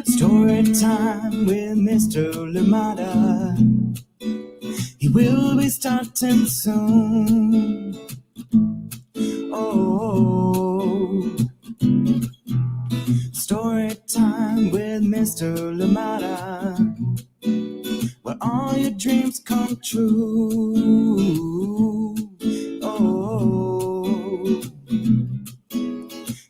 Story time with Mr. Lamada. He will be starting soon. Oh, story time with Mr. Lamada, where all your dreams come true. Oh,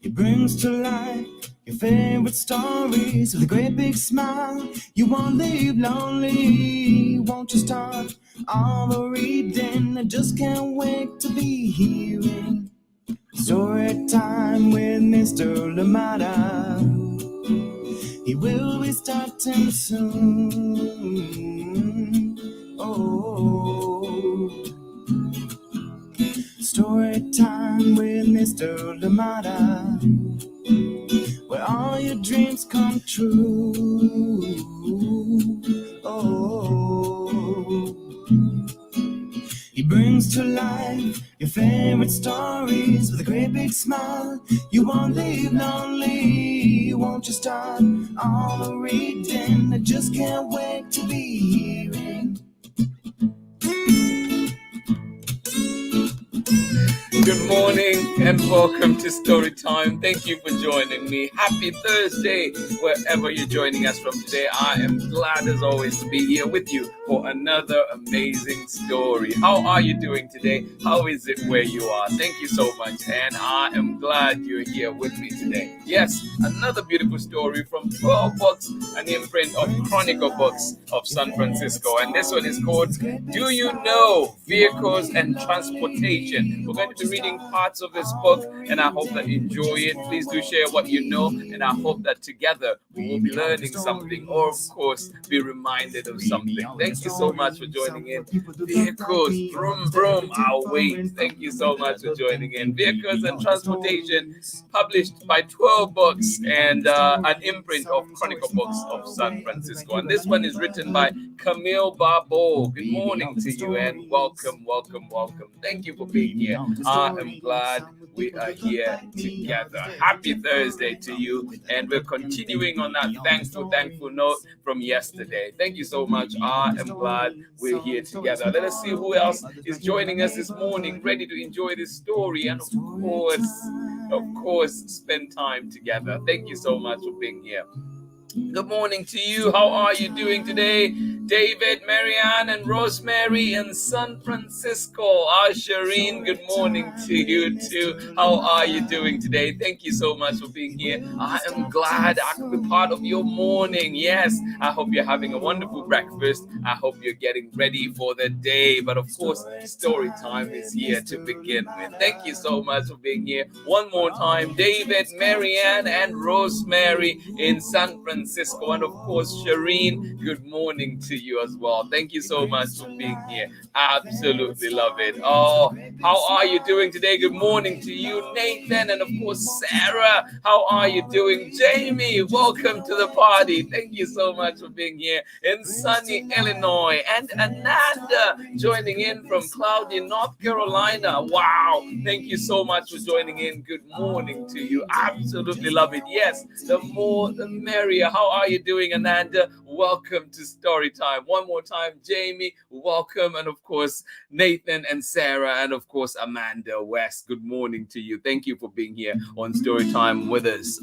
he brings to life your favorite stories with a great big smile. You won't leave lonely. Won't you start all the reading? I just can't wait to be hearing story time with Mr. Lamada. He will be starting soon. Oh, story time with Mr. Lamada, where all your dreams come true. Oh, he brings to life your favorite stories with a great big smile. You won't leave lonely. Won't you start all the reading? I just can't wait to be hearing. Good morning and welcome to Story Time. Thank you for joining me. Happy Thursday, wherever you're joining us from today. I am glad as always to be here with you for another amazing story. How are you doing today? How is it where you are? Thank you so much, and I am glad you're here with me today. Yes, another beautiful story from TWIRL Books, an imprint of Chronicle Books of San Francisco, and this one is called Do You Know? Vehicles and Transportation. We're going to be reading parts of this book, and I hope that you enjoy it. Please do share what you know, and I hope that together we will be learning something, or of course be reminded of something. Thank you so much for joining in. Vehicles, vroom vroom, I'll wait. Thank you so much for joining in. Vehicles and Transportation, published by TWIRL Books and an imprint of Chronicle Books of San Francisco. And this one is written by CAMILLE. Good morning to you, and welcome. Thank you for being here. I am glad we are here together. Happy Thursday to you, and we're continuing on that thankful note from yesterday. Thank you so much. I am glad we're here together. Let us see who else is joining us this morning, ready to enjoy this story, and of course, spend time together. Thank you so much for being here. Good morning to you. How are you doing today? David, Marianne, and Rosemary in San Francisco. Shireen, good morning to you too. How are you doing today? Thank you so much for being here. I am glad I could be part of your morning. Yes, I hope you're having a wonderful breakfast. I hope you're getting ready for the day. But of course, story time is here to begin with. Thank you so much for being here. One more time, David, Marianne, and Rosemary in San Francisco. And of course, Shireen, good morning to you as well. Thank you so much for being here. Absolutely love it. Oh, how are you doing today? Good morning to you, Nathan, and of course, Sarah. How are you doing? Jamie, welcome to the party. Thank you so much for being here in sunny Illinois. And Ananda joining in from cloudy North Carolina. Wow. Thank you so much for joining in. Good morning to you. Absolutely love it. Yes, the more the merrier. How are you doing, Ananda? Welcome to Story Time. One more time, Jamie, welcome. And of course, Nathan and Sarah, and of course, Amanda West. Good morning to you. Thank you for being here on Story Time with us.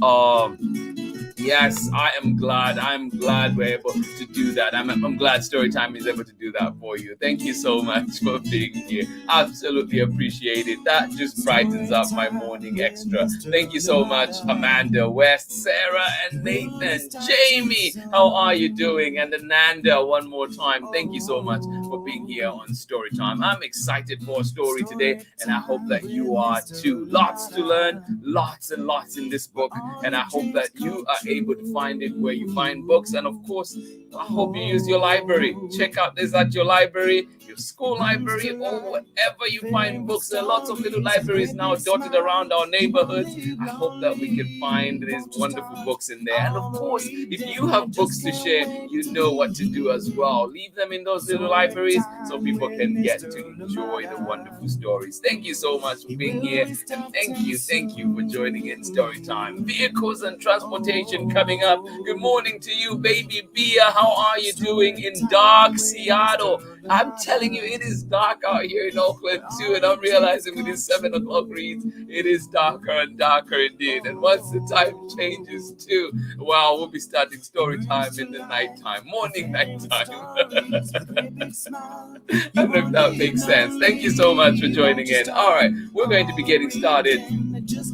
Yes, I am glad. I'm glad we're able to do that. I'm glad Storytime is able to do that for you. Thank you so much for being here. Absolutely appreciate it. That just brightens up my morning extra. Thank you so much, Amanda West, Sarah, and Nathan. Jamie, how are you doing? And Ananda, one more time. Thank you so much for being here on Storytime. I'm excited for a story today, and I hope that you are too. Lots to learn, lots and lots in this book, and I hope that you are able to find it where you find books. And of course, I hope you use your library. Check out this at your library. You school library, or wherever you find books. There are lots of little libraries now dotted around our neighborhoods. I hope that we can find these wonderful books in there. And of course, if you have books to share, you know what to do as well. Leave them in those little libraries so people can get to enjoy the wonderful stories. Thank you so much for being here, and thank you for joining in Story Time. Vehicles and transportation coming up. Good morning to you, baby Bia. How are you doing in dark Seattle? I'm telling you, it is dark out here in Oakland too, and I'm realizing with this 7 o'clock reads, it is darker and darker indeed. And once the time changes too, well, we'll be starting story time in the nighttime, nighttime. I don't know if that makes sense. Thank you so much for joining in. All right, we're going to be getting started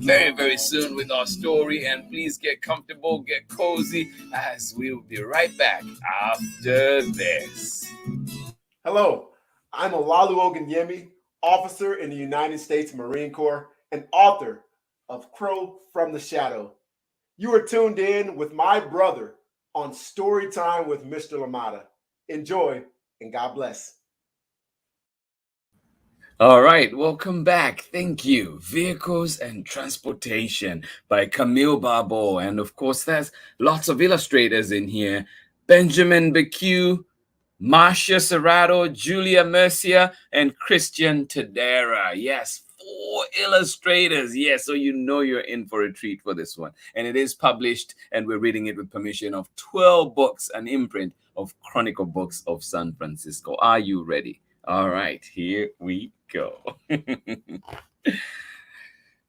very, very soon with our story, and please get comfortable, get cozy, as we'll be right back after this. Hello, I'm Olalu Ogunyemi, officer in the United States Marine Corps and author of Crow from the Shadow. You are tuned in with my brother on Story Time with Mr. LaMotta. Enjoy, and God bless. All right, welcome back. Thank you. Vehicles and Transportation by CAMILLE BABEAU. And of course, there's lots of illustrators in here. Benjamin BECUE, Marcia CERATO, Julia Mercier, and CRISTIAN TURDERA. Yes, 4 illustrators. Yes, so you know you're in for a treat for this one. And it is published, and we're reading it with permission of 12 books, an imprint of Chronicle Books of San Francisco. Are you ready? All right, here we go.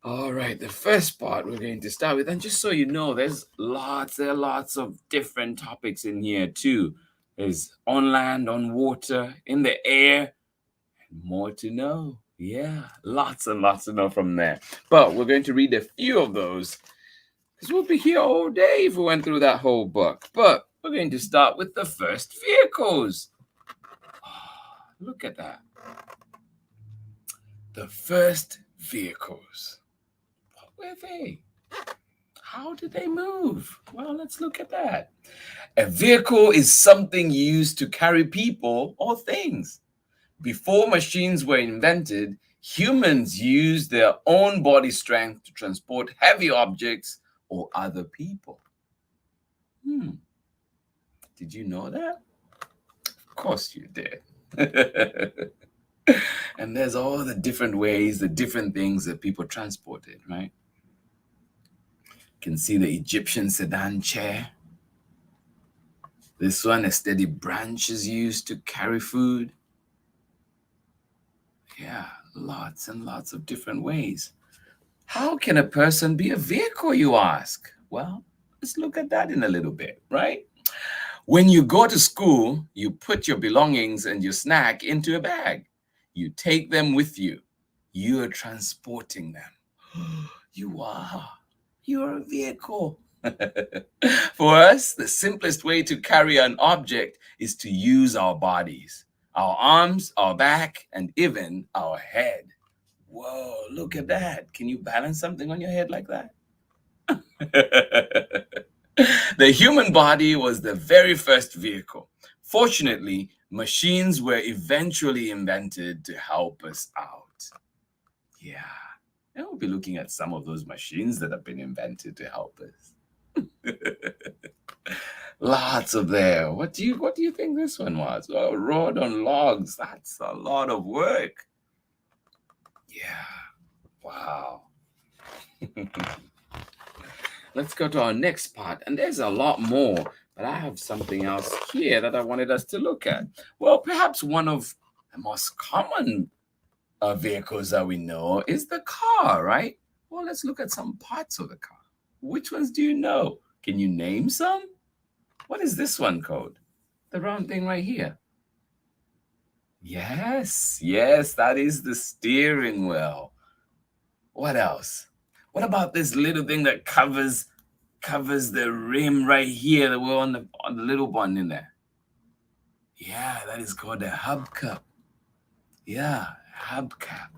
All right, the first part we're going to start with, and just so you know, there are lots of different topics in here too. There's on land, on water, in the air, and more to know. Yeah, lots and lots to know from there. But we're going to read a few of those, because we'll be here all day if we went through that whole book. But we're going to start with the first vehicles. Look at that. The first vehicles. What were they? How did they move? Well, let's look at that. A vehicle is something used to carry people or things. Before machines were invented, humans used their own body strength to transport heavy objects or other people. Did you know that? Of course you did. And there's all the different ways, the different things that people transported, right? You can see the Egyptian sedan chair. This one, a steady branch is used to carry food. Yeah, lots and lots of different ways. How can a person be a vehicle, you ask? Well, let's look at that in a little bit, right? When you go to school, you put your belongings and your snack into a bag. You take them with you. You are transporting them. You are. You're a vehicle. For us, the simplest way to carry an object is to use our bodies, our arms, our back, and even our head. Whoa, look at that. Can you balance something on your head like that? The human body was the very first vehicle. Fortunately, machines were eventually invented to help us out. Yeah, and we'll be looking at some of those machines that have been invented to help us. Lots of there. What do you think this one was? Well, rode on logs. That's a lot of work. Yeah. Wow. Let's go to our next part, and there's a lot more, but I have something else here that I wanted us to look at. Well, perhaps one of the most common vehicles that we know is the car, right? Well, let's look at some parts of the car. Which ones do you know? Can you name some? What is this one called? The round thing right here. Yes, that is the steering wheel. What else? What about this little thing that covers the rim right here that we're on the little one in there? Yeah, that is called a hubcap. Yeah, hubcap.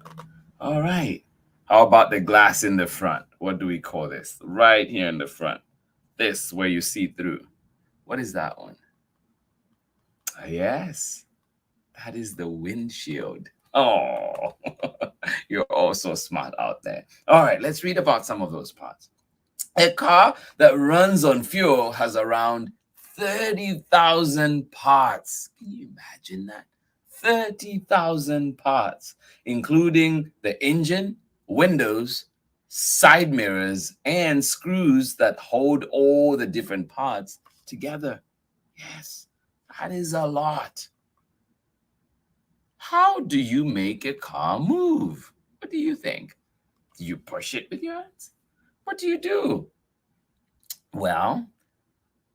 All right. How about the glass in the front? What do we call this? Right here in the front. This where you see through. What is that one? Yes, That is the windshield. Oh, you're all so smart out there. All right, let's read about some of those parts. A car that runs on fuel has around 30,000 parts. Can you imagine that? 30,000 parts, including the engine, windows, side mirrors, and screws that hold all the different parts together. Yes, that is a lot. How do you make a car move? What do you think? Do you push it with your hands? What do you do? Well,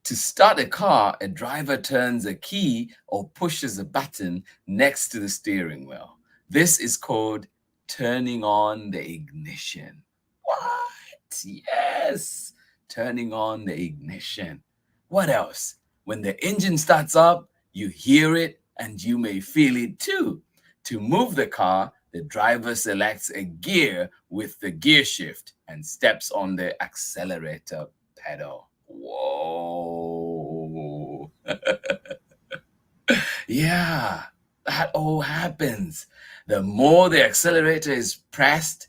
to start a car, a driver turns a key or pushes a button next to the steering wheel. This is called turning on the ignition. What? Yes, turning on the ignition. What else? When the engine starts up, you hear it and you may feel it too. To move the car, the driver selects a gear with the gear shift and steps on the accelerator pedal. Whoa. Yeah, that all happens. The more the accelerator is pressed,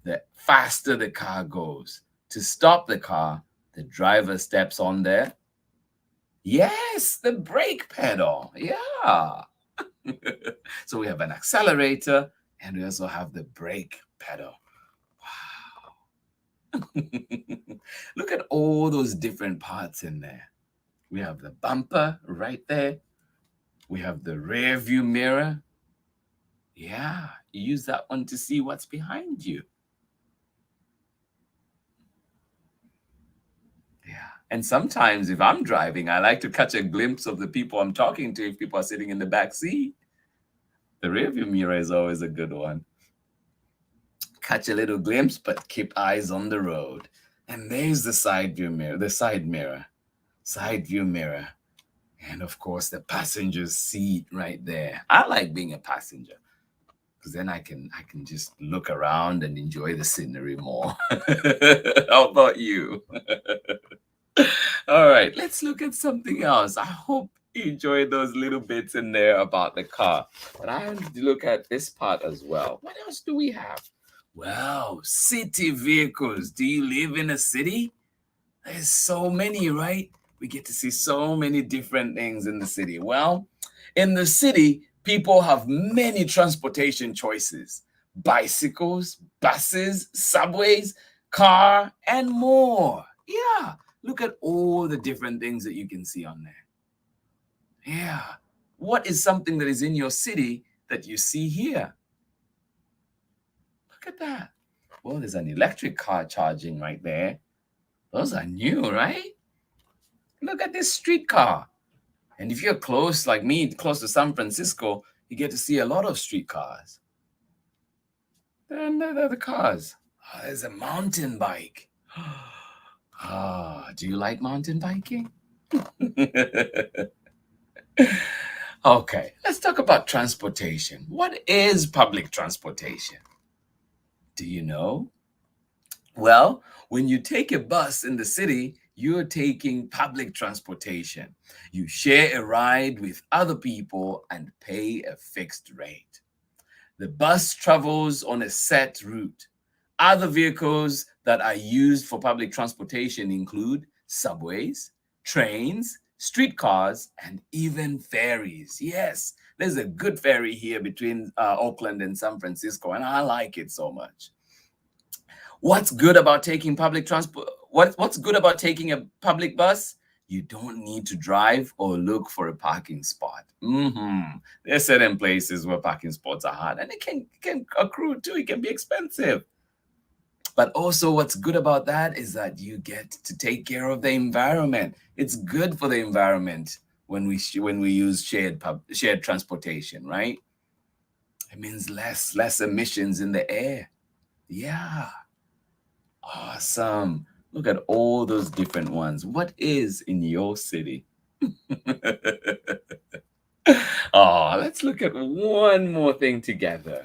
the faster the car goes. To stop the car, the driver steps on the brake pedal. Yeah. So we have an accelerator and we also have the brake pedal. Wow. Look at all those different parts in there. We have the bumper right there. We have the rear view mirror. Yeah, you use that one to see what's behind you. Yeah, and sometimes if I'm driving, I like to catch a glimpse of the people I'm talking to if people are sitting in the back seat. The rear view mirror is always a good one. Catch a little glimpse, but keep eyes on the road. And there's the side view mirror, the side mirror, side view mirror. And of course, the passenger's seat right there. I like being a passenger because then I can just look around and enjoy the scenery more. How about you? All right, let's look at something else. I hope you enjoyed those little bits in there about the car. But I want to look at this part as well. What else do we have? Well, city vehicles. Do you live in a city? There's so many, right? We get to see so many different things in the city. Well, in the city, people have many transportation choices. Bicycles, buses, subways, car, and more. Yeah, look at all the different things that you can see on there. Yeah, what is something that is in your city that you see here? Look at that. Well, there's an electric car charging right there. Those are new, right? Look at this streetcar. And if you're close, like me, close to San Francisco, you get to see a lot of streetcars. And there are the cars. Oh, there's a mountain bike. Do you like mountain biking? Okay, let's talk about transportation. What is public transportation? Do you know? Well, when you take a bus in the city, you're taking public transportation. You share a ride with other people and pay a fixed rate. The bus travels on a set route. Other vehicles that are used for public transportation include subways, trains, streetcars, and even ferries. Yes, there's a good ferry here between Oakland and San Francisco, and I like it so much. What's good about taking public transport? What's good about taking a public bus? You don't need to drive or look for a parking spot. There are certain places where parking spots are hard, and it can accrue too. It can be expensive. But also what's good about that is that you get to take care of the environment. It's good for the environment when we use shared transportation, right? It means less emissions in the air. Yeah. Awesome. Look at all those different ones. What is in your city? Let's look at one more thing together.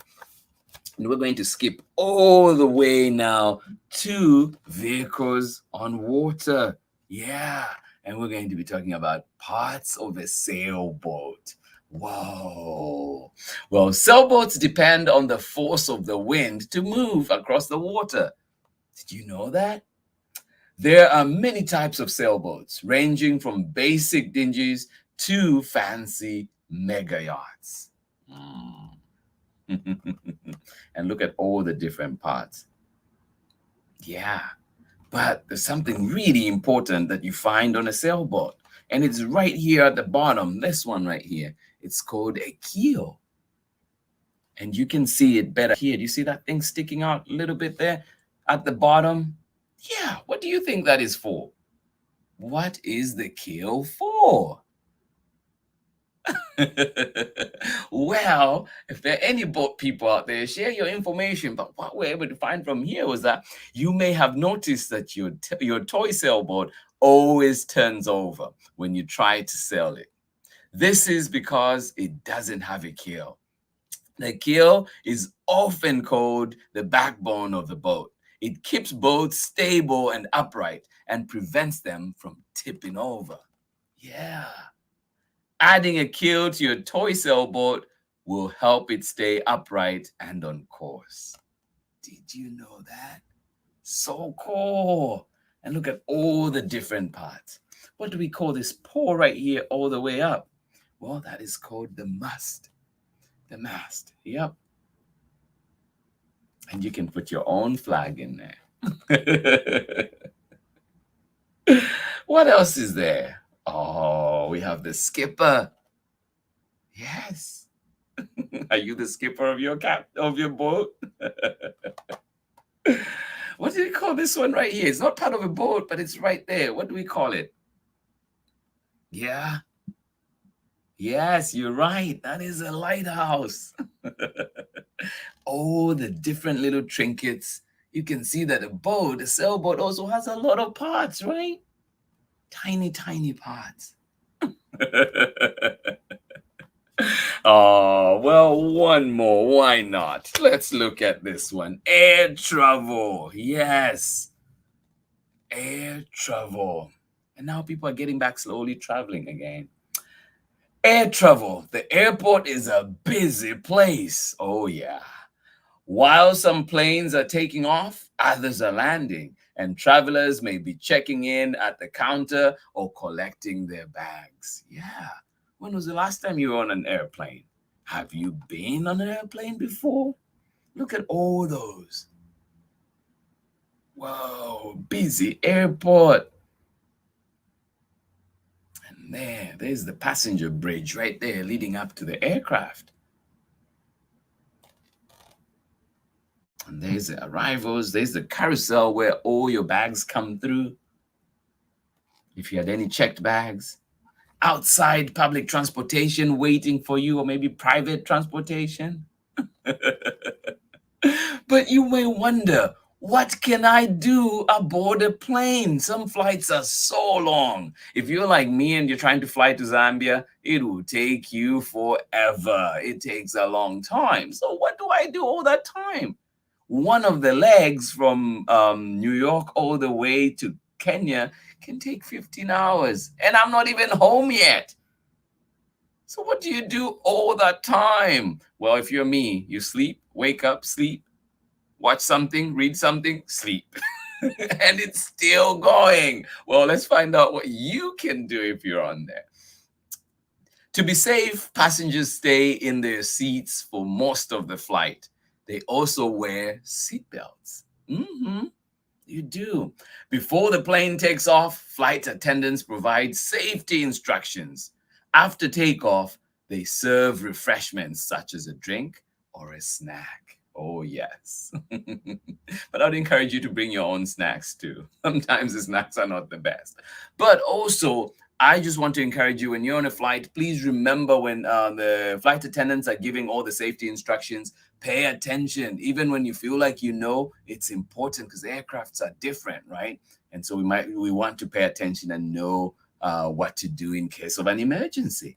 And we're going to skip all the way now to vehicles on water. Yeah, and we're going to be talking about parts of a sailboat. Whoa. Well, sailboats depend on the force of the wind to move across the water. Did you know that? There are many types of sailboats, ranging from basic dinghies to fancy mega yachts. And look at all the different parts. Yeah, but there's something really important that you find on a sailboat, and it's right here at the bottom, this one right here. It's called a keel. And you can see it better here. Do you see that thing sticking out a little bit there at the bottom? Yeah, what do you think that is for? What is the keel for? Well, if there are any boat people out there, share your information. But what we're able to find from here was that you may have noticed that your toy sailboat always turns over when you try to sail it. This is because it doesn't have a keel. The keel is often called the backbone of the boat. It keeps boats stable and upright and prevents them from tipping over. Yeah. Adding a keel to your toy sailboat will help it stay upright and on course. Did you know that? So cool. And look at all the different parts. What do we call this paw right here all the way up? Well, that is called the mast. The mast, yep. And you can put your own flag in there. What else is there? Oh, we have the skipper. Yes. Are you the skipper of your boat? What do we call this one right here? It's not part of a boat, but it's right there. What do we call it? Yeah. Yes, you're right. That is a lighthouse. Oh, the different little trinkets. You can see that the sailboat also has a lot of parts, right? Tiny, tiny parts. Oh, well, one more. Why not? Let's look at this one. Air travel. Yes. Air travel. And now people are getting back slowly traveling again. Air travel. The airport is a busy place. Oh, yeah. While some planes are taking off, others are landing, and travelers may be checking in at the counter or collecting their bags. Yeah. When was the last time you were on an airplane? Have you been on an airplane before? Look at all those. Whoa, busy airport. And there's the passenger bridge right there leading up to the aircraft. And there's the arrivals. There's the carousel where all your bags come through. If you had any checked bags. Outside public transportation waiting for you, or maybe private transportation. But you may wonder, what can I do aboard a plane? Some flights are so long. If you're like me and you're trying to fly to Zambia, it will take you forever. It takes a long time. So what do I do all that time? One of the legs from New York all the way to Kenya can take 15 hours, and I'm not even home yet. So what do you do all that time? Well, if you're me, you sleep, wake up, sleep, watch something, read something, sleep. And it's still going. Well, let's find out what you can do if you're on there. To be safe, passengers stay in their seats for most of the flight. They also wear seatbelts. You do. Before the plane takes off, flight attendants provide safety instructions. After takeoff, they serve refreshments such as a drink or a snack. Oh, yes. But I'd encourage you to bring your own snacks too. Sometimes the snacks are not the best. But also, I just want to encourage you, when you're on a flight, please remember when the flight attendants are giving all the safety instructions, pay attention. Even when you feel like you know, it's important because the aircrafts are different, right? And so we want to pay attention and know what to do in case of an emergency.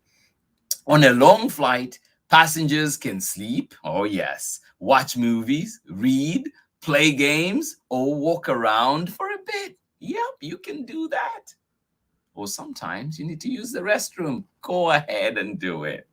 On a long flight, passengers can sleep, oh yes, watch movies, read, play games, or walk around for a bit. Yep, you can do that. or sometimes you need to use the restroom, go ahead and do it.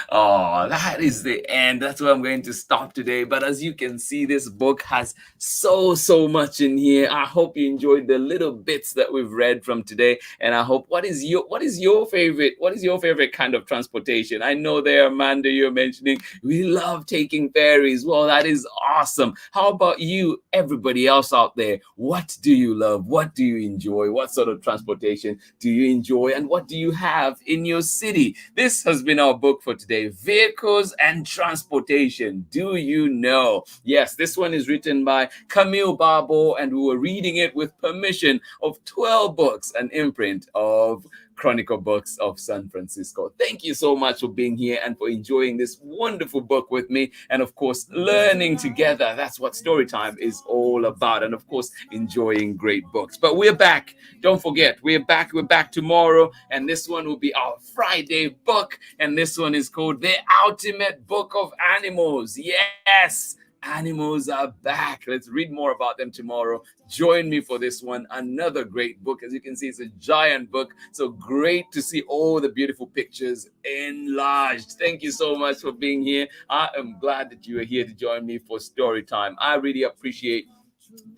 Oh, that is the end. That's where I'm going to stop today. But as you can see, this book has so much in here. I hope you enjoyed the little bits that we've read from today. And I hope, what is your favorite kind of transportation? I know there, Amanda, you're mentioning we love taking ferries. Well, that is awesome. How about you, everybody else out there? What do you love? What do you enjoy? What sort of transportation do you enjoy? And what do you have in your city? This has been our book for today, Vehicles and Transportation. Do you know? Yes, this one is written by CAMILLE BABEAU, and we were reading it with permission of TWIRL Books, an imprint of Chronicle Books of San Francisco. Thank you so much for being here and for enjoying this wonderful book with me, and of course learning together. That's what story time is all about, and of course enjoying great books. But we're back. Don't forget, we're back tomorrow, and this one will be our Friday book, and this one is called The Ultimate Book of Animals. Yes, animals are back. Let's read more about them tomorrow. Join me for this one. Another great book. As you can see, it's a giant book. So great to see all the beautiful pictures enlarged. Thank you so much for being here. I am glad that you are here to join me for story time. I really appreciate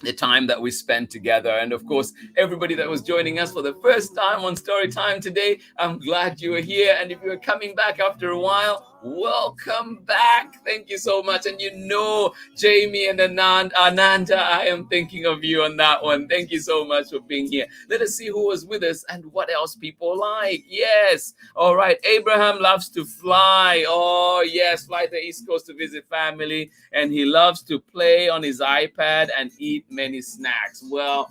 the time that we spent together, and of course everybody that was joining us for the first time on story time today, I'm glad you are here. And if you're coming back after a while, welcome back. Thank you so much. And you know, Jamie and Ananda, I am thinking of you on that one. Thank you so much for being here. Let us see who was with us and what else people like. Yes, all right, Abraham loves to fly. Oh yes, fly to the East Coast to visit family, and he loves to play on his iPad and eat many snacks. Well,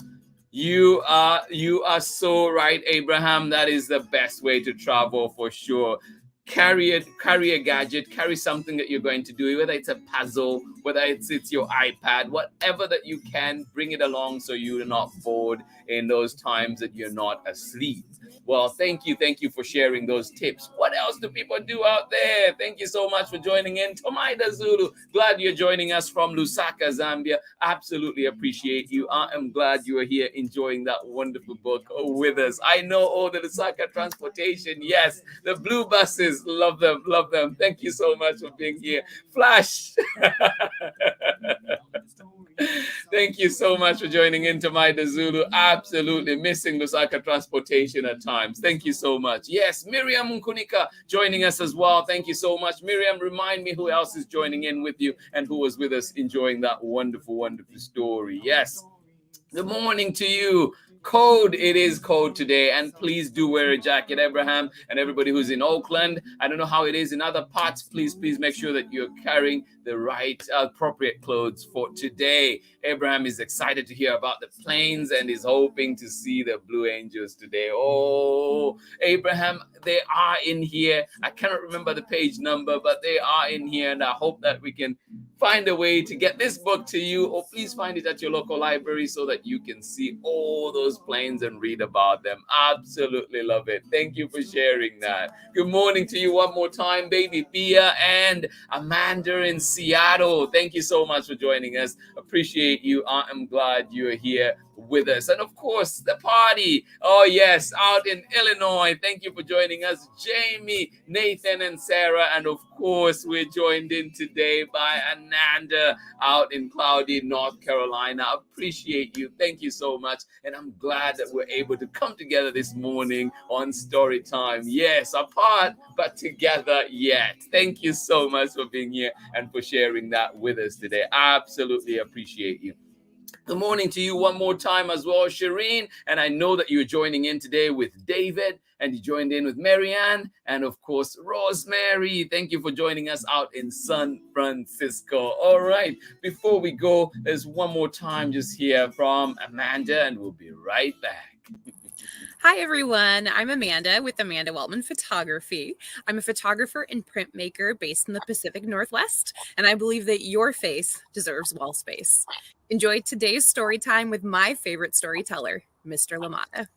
you are so right, Abraham. That is the best way to travel for sure. Carry a gadget, carry something that you're going to do, whether it's a puzzle, whether it's your iPad, whatever that you can, bring it along so you're not bored in those times that you're not asleep. Well, thank you for sharing those tips. What else do people do out there? Thank you so much for joining in. Tomaida Zulu, glad you're joining us from Lusaka, Zambia. Absolutely appreciate you. I am glad you are here enjoying that wonderful book with us. I know all the Lusaka transportation. Yes, the blue buses, love them. Thank you so much for being here. Flash. Thank you so much for joining in, Tomaida Zulu. Absolutely missing Lusaka transportation at times. Thank you so much. Yes, Miriam Nkunika joining us as well. Thank you so much. Miriam, remind me who else is joining in with you and who was with us enjoying that wonderful story. Yes. Good morning to you. Cold, it is cold today, and please do wear a jacket, Abraham, and everybody who's in Oakland. I don't know how it is in other parts. Please make sure that you're carrying the right appropriate clothes for today. Abraham is excited to hear about the planes and is hoping to see the Blue Angels today. Oh, Abraham, they are in here. I cannot remember the page number, but they are in here, and I hope that we can find a way to get this book to you, or please find it at your local library so that you can see all those planes and read about them. Absolutely love it. Thank you for sharing that. Good morning to you one more time, baby Bia and Amanda in Seattle. Thank you so much for joining us. Appreciate you. I am glad you are here with us. And of course, the party. Oh yes, out in Illinois. Thank you for joining us, Jamie, Nathan, and Sarah. And of course, we're joined in today by Ananda out in cloudy North Carolina. Appreciate you. Thank you so much. And I'm glad that we're able to come together this morning on Story Time. Yes, apart, but together yet. Thank you so much for being here and for sharing that with us today. Absolutely appreciate you. Good morning to you one more time as well, Shireen. And I know that you're joining in today with David, and you joined in with Marianne, and of course, Rosemary. Thank you for joining us out in San Francisco. All right, before we go, there's one more time just hear from Amanda, and we'll be right back. Hi, everyone. I'm Amanda with Amanda Weltman Photography. I'm a photographer and printmaker based in the Pacific Northwest, and I believe that your face deserves wall space. Enjoy today's story time with my favorite storyteller, Mr. LaMotta.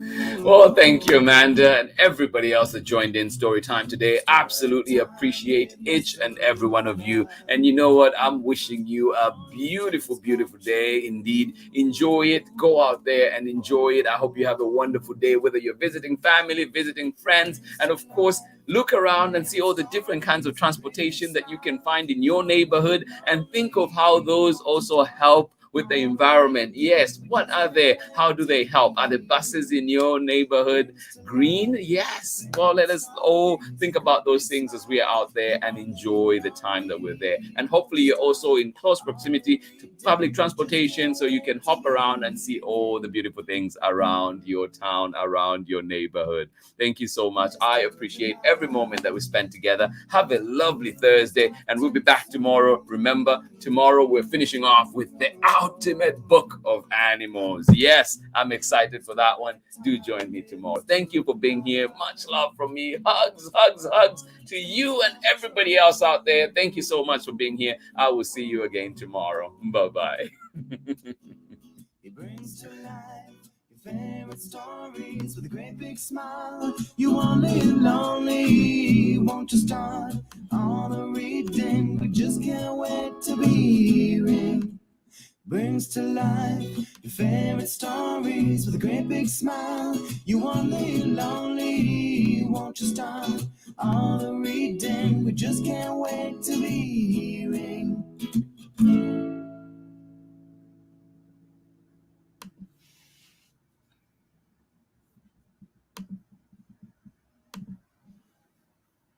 Well, thank you, Amanda, and everybody else that joined in story time today. Absolutely appreciate each and every one of you. And you know what? I'm wishing you a beautiful, beautiful day. Indeed, enjoy it. Go out there and enjoy it. I hope you have a wonderful day, whether you're visiting family, visiting friends, and of course, look around and see all the different kinds of transportation that you can find in your neighborhood, and think of how those also help with the environment. Yes, what are they? How do they help? Are the buses in your neighborhood green? Yes. Well, let us all think about those things as we are out there and enjoy the time that we're there. And hopefully you're also in close proximity to public transportation, so you can hop around and see all the beautiful things around your town, around your neighborhood. Thank you so much. I appreciate every moment that we spent together. Have a lovely Thursday, and we'll be back tomorrow. Remember, tomorrow we're finishing off with the ultimate book of animals. Yes, I'm excited for that one. Do join me tomorrow. Thank you for being here. Much love from me. Hugs, hugs, hugs to you and everybody else out there. Thank you so much for being here. I will see you again tomorrow. Bye-bye. He brings to life your favorite stories with a great big smile. You won't live lonely, won't you start all the reading? We just can't wait to be hearing. Brings to life your favorite stories with a great big smile. You won't live lonely, won't you start all the reading? We just can't wait to be hearing.